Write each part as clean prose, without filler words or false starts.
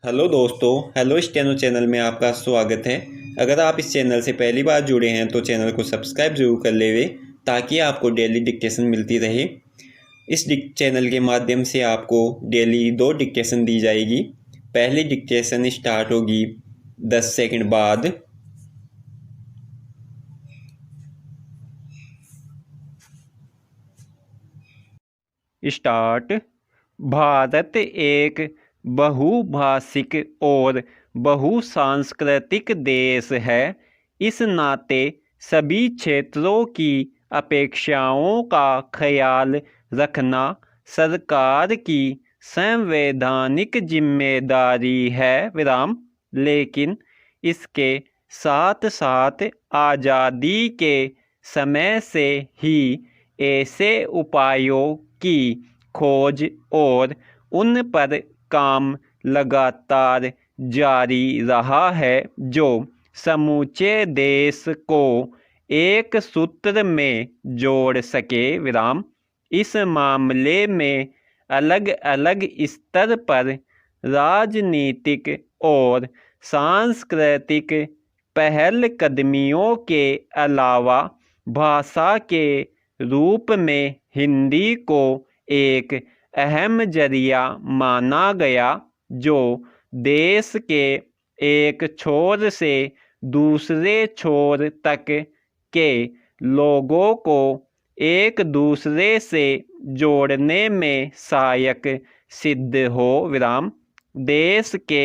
Hello दोस्तों, hello steno channel में आपका स्वागत है। अगर आप इस चैनल से पहली बार जुड़े हैं तो चैनल को सब्सक्राइब जरूर कर लेवे ताकि आपको डेली डिक्टेशन मिलती रहे। इस चैनल के माध्यम से आपको डेली 2 डिक्टेशन दी जाएगी। पहली डिक्टेशन स्टार्ट होगी 10 सेकंड बाद। स्टार्ट। भारत एक बहुभाषिक और बहुसांस्कृतिक देश है। इस नाते सभी क्षेत्रों की अपेक्षाओं का ख्याल रखना सरकार की संवैधानिक जिम्मेदारी है विराम। लेकिन इसके साथ साथ आज़ादी के समय से ही ऐसे उपायों की खोज और उन पर काम लगातार जारी रहा है जो समूचे देश को एक सूत्र में जोड़ सके विराम। इस मामले में अलग अलग स्तर पर राजनीतिक और सांस्कृतिक पहलकदमियों के अलावा भाषा के रूप में हिंदी को एक अहम जरिया माना गया जो देश के एक छोर से दूसरे छोर तक के लोगों को एक दूसरे से जोड़ने में सहायक सिद्ध हो विराम। देश के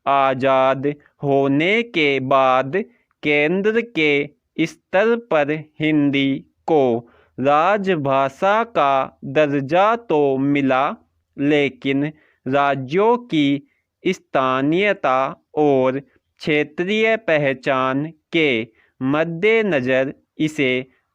आज़ाद होने के बाद केंद्र के स्तर पर हिंदी को राजभाषा का दर्जा तो मिला, लेकिन राज्यों की स्थानीयता और क्षेत्रीय पहचान के मद्देनज़र इसे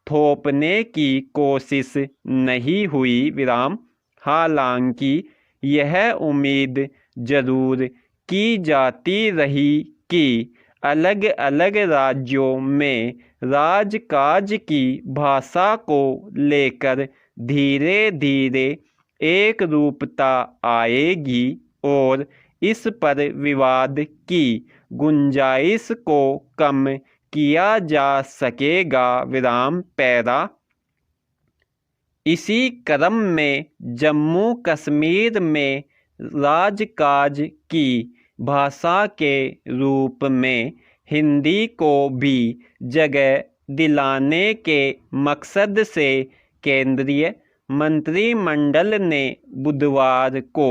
थोपने की कोशिश नहीं हुई विराम। हालांकि यह उम्मीद जरूर की जाती रही कि अलग अलग राज्यों में राजकाज की भाषा को लेकर धीरे धीरे एक रूपता आएगी और इस पर विवाद की गुंजाइश को कम किया जा सकेगा विराम पैरा। इसी क्रम में जम्मू कश्मीर में राजकाज की भाषा के रूप में हिंदी को भी जगह दिलाने के मकसद से केंद्रीय मंत्रिमंडल ने बुधवार को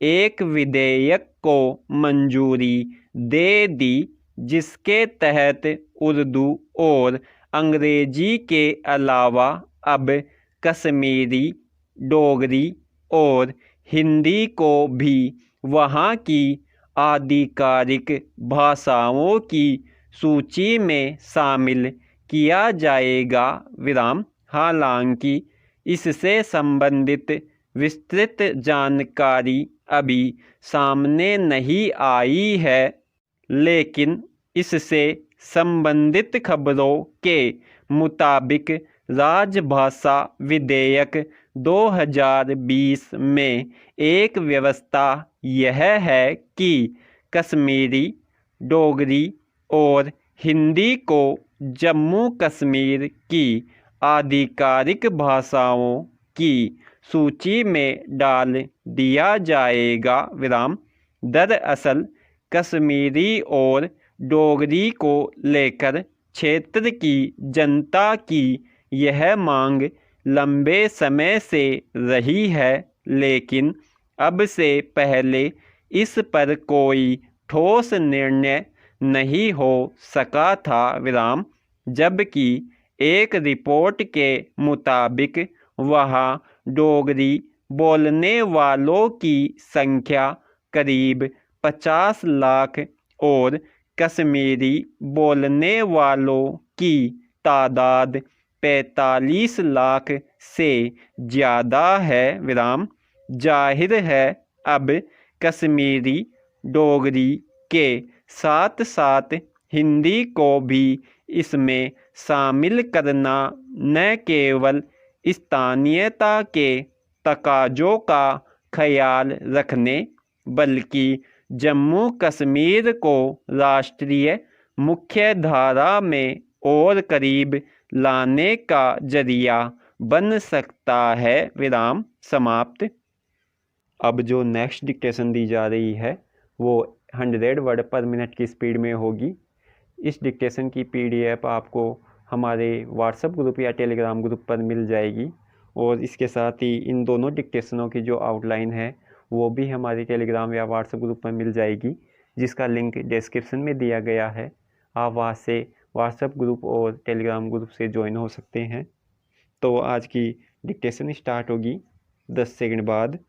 एक विधेयक को मंजूरी दे दी, जिसके तहत उर्दू और अंग्रेजी के अलावा अब कश्मीरी, डोगरी और हिंदी को भी वहाँ की आधिकारिक भाषाओं की सूची में शामिल किया जाएगा विराम। हालांकि इससे संबंधित विस्तृत जानकारी अभी सामने नहीं आई है, लेकिन इससे संबंधित खबरों के मुताबिक राजभाषा विधेयक 2020 में एक व्यवस्था यह है कि कश्मीरी, डोगरी और हिंदी को जम्मू कश्मीर की आधिकारिक भाषाओं की सूची में डाल दिया जाएगा विराम। दरअसल कश्मीरी और डोगरी को लेकर क्षेत्र की जनता की यह मांग लंबे समय से रही है, लेकिन अब से पहले इस पर कोई ठोस निर्णय नहीं हो सका था विराम। जबकि एक रिपोर्ट के मुताबिक वहाँ डोगरी बोलने वालों की संख्या करीब 50 लाख और कश्मीरी बोलने वालों की तादाद 45 लाख से ज़्यादा है विराम। जाहिर है अब कश्मीरी, डोगरी के साथ साथ हिंदी को भी इसमें शामिल करना न केवल स्थानीयता के तकाज़ों का ख्याल रखने बल्कि जम्मू कश्मीर को राष्ट्रीय मुख्यधारा में और करीब लाने का जरिया बन सकता है। विराम समाप्त। अब जो नेक्स्ट डिक्टेशन दी जा रही है वो 100 वर्ड पर मिनट की स्पीड में होगी। इस डिक्टेशन की PDF आपको हमारे व्हाट्सएप ग्रुप या टेलीग्राम ग्रुप पर मिल जाएगी और इसके साथ ही इन दोनों डिक्टेशनों की जो आउटलाइन है वो भी हमारे टेलीग्राम या व्हाट्सएप ग्रुप पर मिल जाएगी, जिसका लिंक डिस्क्रिप्शन में दिया गया है। आप वहाँ से व्हाट्सएप ग्रुप और टेलीग्राम ग्रुप से ज्वाइन हो सकते हैं। तो आज की डिक्टेशन स्टार्ट होगी 10 सेकंड बाद।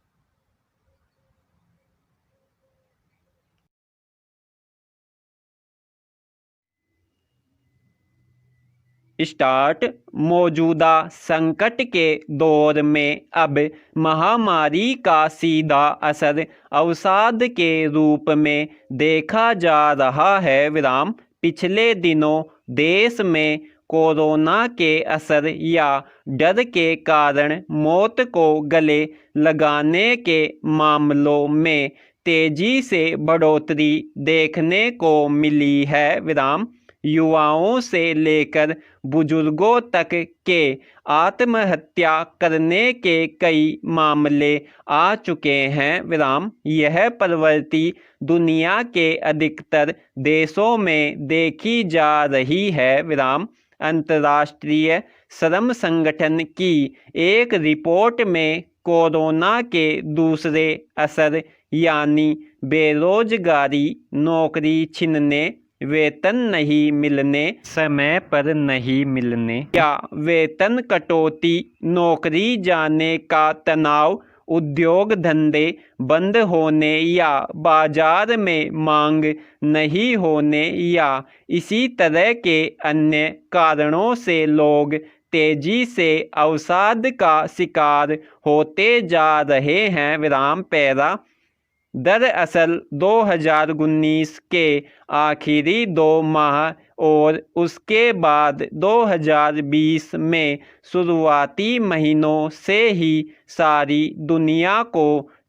स्टार्ट। मौजूदा संकट के दौर में अब महामारी का सीधा असर अवसाद के रूप में देखा जा रहा है। विराम। पिछले दिनों देश में कोरोना के असर या डर के कारण मौत को गले लगाने के मामलों में तेजी से बढ़ोतरी देखने को मिली है। विराम। युवाओं से लेकर बुजुर्गों तक के आत्महत्या करने के कई मामले आ चुके हैं। विराम। यह प्रवृत्ति दुनिया के अधिकतर देशों में देखी जा रही है। विराम। अंतर्राष्ट्रीय श्रम संगठन की एक रिपोर्ट में कोरोना के दूसरे असर यानी बेरोजगारी, नौकरी छिनने, वेतन नहीं मिलने, समय पर नहीं मिलने या वेतन कटौती, नौकरी जाने का तनाव, उद्योग धंधे बंद होने या बाजार में मांग नहीं होने या इसी तरह के अन्य कारणों से लोग तेजी से अवसाद का शिकार होते जा रहे हैं। विराम। पैरा। दरअसल 2019 के आखिरी 2 माह और उसके बाद 2020 में शुरुआती महीनों से ही सारी दुनिया को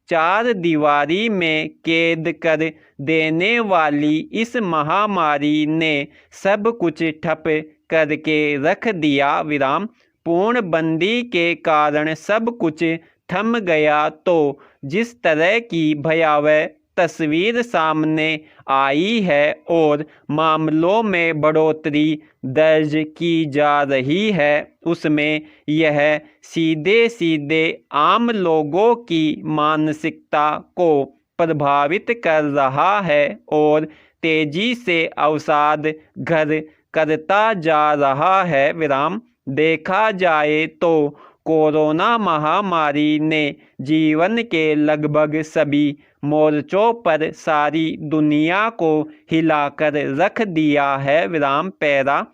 चार दीवारी में कैद कर देने वाली इस महामारी ने सब कुछ ठप करके रख दिया। विराम। पूर्णबंदी के कारण सब कुछ थम गया तो जिस तरह की भयावह तस्वीर सामने आई है और मामलों में बढ़ोतरी दर्ज की जा रही है उसमें यह सीधे सीधे आम लोगों की मानसिकता को प्रभावित कर रहा है और तेजी से अवसाद घर करता जा रहा है। विराम। देखा जाए तो कोरोना महामारी ने जीवन के लगभग सभी मोर्चों पर सारी दुनिया को हिलाकर रख दिया है। विराम। पैरा।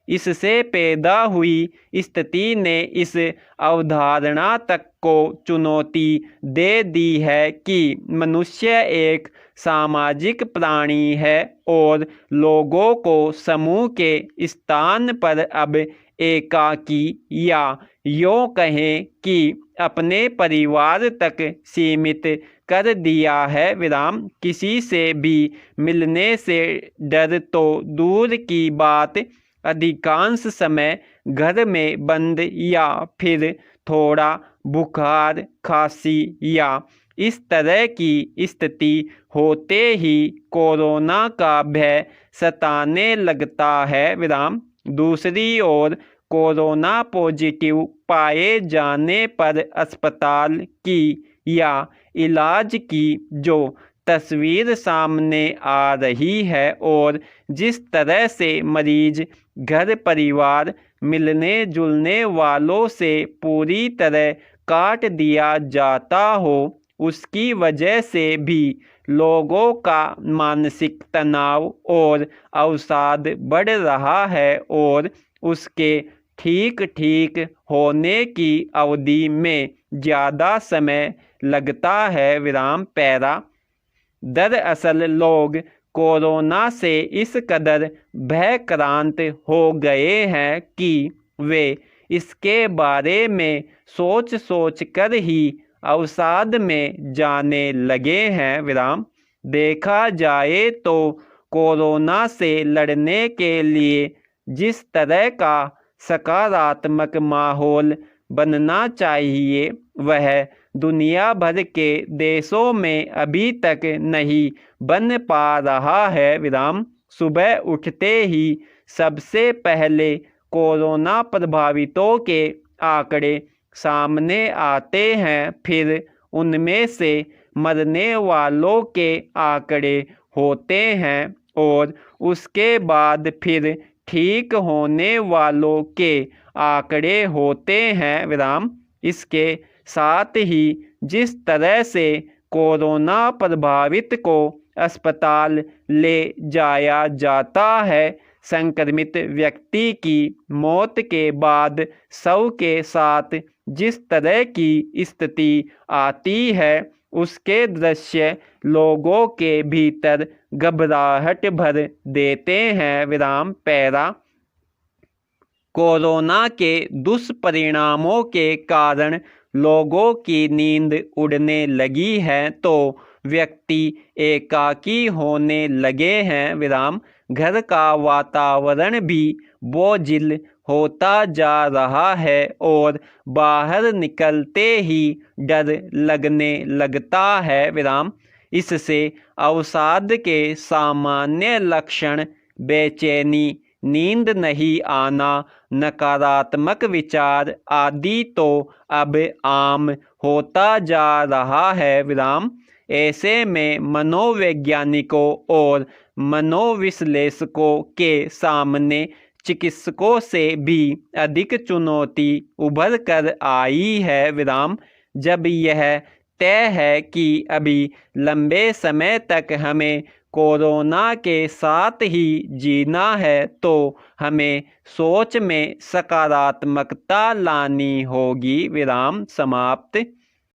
इससे पैदा हुई स्थिति ने इस अवधारणा तक को चुनौती दे दी है कि मनुष्य एक सामाजिक प्राणी है और लोगों को समूह के स्थान पर अब एकाकी या यूँ कहें कि अपने परिवार तक सीमित कर दिया है। विराम। किसी से भी मिलने से डर तो दूर की बात, अधिकांश समय घर में बंद या फिर थोड़ा बुखार, खांसी या इस तरह की स्थिति होते ही कोरोना का भय सताने लगता है। विराम। दूसरी ओर कोरोना पॉजिटिव पाए जाने पर अस्पताल की या इलाज की जो तस्वीर सामने आ रही है और जिस तरह से मरीज घर परिवार मिलने जुलने वालों से पूरी तरह काट दिया जाता हो, उसकी वजह से भी लोगों का मानसिक तनाव और अवसाद बढ़ रहा है और उसके ठीक ठीक होने की अवधि में ज़्यादा समय लगता है। विराम। पैरा। दरअसल लोग कोरोना से इस कदर भयक्रांत हो गए हैं कि वे इसके बारे में सोच सोच कर ही अवसाद में जाने लगे हैं। विराम। देखा जाए तो कोरोना से लड़ने के लिए जिस तरह का सकारात्मक माहौल बनना चाहिए वह दुनिया भर के देशों में अभी तक नहीं बन पा रहा है। विराम। सुबह उठते ही सबसे पहले कोरोना प्रभावितों के आंकड़े सामने आते हैं, फिर उनमें से मरने वालों के आंकड़े होते हैं और उसके बाद फिर ठीक होने वालों के आंकड़े होते हैं। विराम। इसके साथ ही जिस तरह से कोरोना प्रभावित को अस्पताल ले जाया जाता है, संक्रमित व्यक्ति की मौत के बाद शव के साथ जिस तरह की स्थिति आती है, उसके दृश्य लोगों के भीतर घबराहट भर देते हैं। विराम। पैरा। कोरोना के दुष्परिणामों के कारण लोगों की नींद उड़ने लगी है तो व्यक्ति एकाकी होने लगे हैं। विराम। घर का वातावरण भी बोझिल होता जा रहा है और बाहर निकलते ही डर लगने लगता है। विराम। इससे अवसाद के सामान्य लक्षण बेचैनी, नींद नहीं आना, नकारात्मक विचार आदि तो अब आम होता जा रहा है। विराम। ऐसे में मनोवैज्ञानिकों और मनोविश्लेषकों के सामने चिकित्सकों से भी अधिक चुनौती उभर कर आई है। विराम। जब यह तय है कि अभी लंबे समय तक हमें कोरोना के साथ ही जीना है तो हमें सोच में सकारात्मकता लानी होगी। विराम। समाप्त।